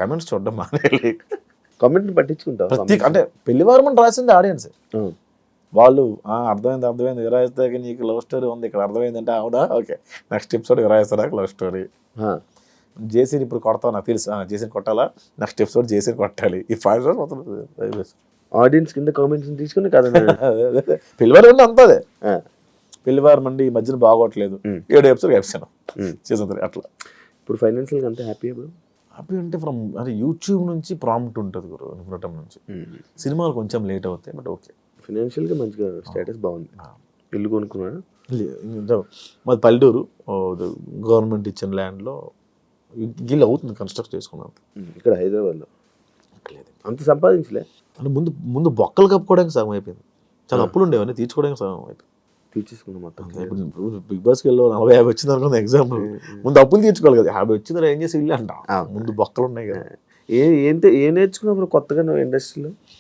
Comments చూడడం మానేయాలి. Comment పట్టించుకుంటావు ప్రతి అంటే పెళ్లివారం అని రాసింది ఆడియన్స్. వాళ్ళు అర్థమైంది విరాయిస్తాక నీకు లవ్ స్టోరీ ఉంది ఇక్కడ అర్థమైందంటే అవునా ఓకే నెక్స్ట్ ఎపిసోడ్ విరాయిస్తారా లవ్ స్టోరీ. జేసీని ఇప్పుడు కొడతావు నాకు తెలుసు, జేసీని కొట్టాలా నెక్స్ట్ ఎపిసోడ్ జేసీని కొట్టాలి. ఈ 5 రోజులు మొత్తం ఆడియన్స్ కింద కామెంట్స్ తీసుకుని కదా పెళ్లివారం అంటే అంతదే. పెళ్లివారం అండి ఈ మధ్యన బాగోట్లేదు 7 ఎపిసోడ్ వేసాను సీజన్ 3 అట్లా. ఇప్పుడు ఫైనాన్షియల్గా అంతే హ్యాపీ బ్రో? హ్యాపీ అంటే ఫ్రమ్ అంటే యూట్యూబ్ నుంచి ప్రాంప్ట్ ఉంటుంది గురు నిమిడటం నుంచి. సినిమాలు కొంచెం లేట్ అవుతాయి బట్ ఓకే. ఫైనాన్షియల్గా మంచిగా స్టేటస్ బాగుంది. ఇల్లు కొనుక్కున్నాడా? మాది పల్లెటూరు, గవర్నమెంట్ ఇచ్చిన ల్యాండ్లో గిల్ అవుతుంది కన్స్ట్రక్ట్ చేసుకున్నాను. ఇక్కడ హైదరాబాద్లో అంత సంపాదించలే అంటే ముందు బొక్కలు కప్పుకోవడానికి సగం అయిపోయింది. చాలా అప్పులు ఉండేవన్నీ తీర్చుకోవడానికి సగం అయిపోయింది. తీర్చేసుకున్నాం మొత్తం. ఇప్పుడు బిగ్ బాస్కి వెళ్ళి 40-50 వచ్చింది అనుకున్న ఎగ్జాంపుల్, ముందు అప్పులు తీర్చుకోవాలి కదా. 50 వచ్చింది ఏం చేసి ఇల్లు అంట, ముందు బొక్కలు ఉన్నాయి కదా. ఏం నేర్చుకున్నావు కొత్తగా నువ్వు ఇండస్ట్రీలో?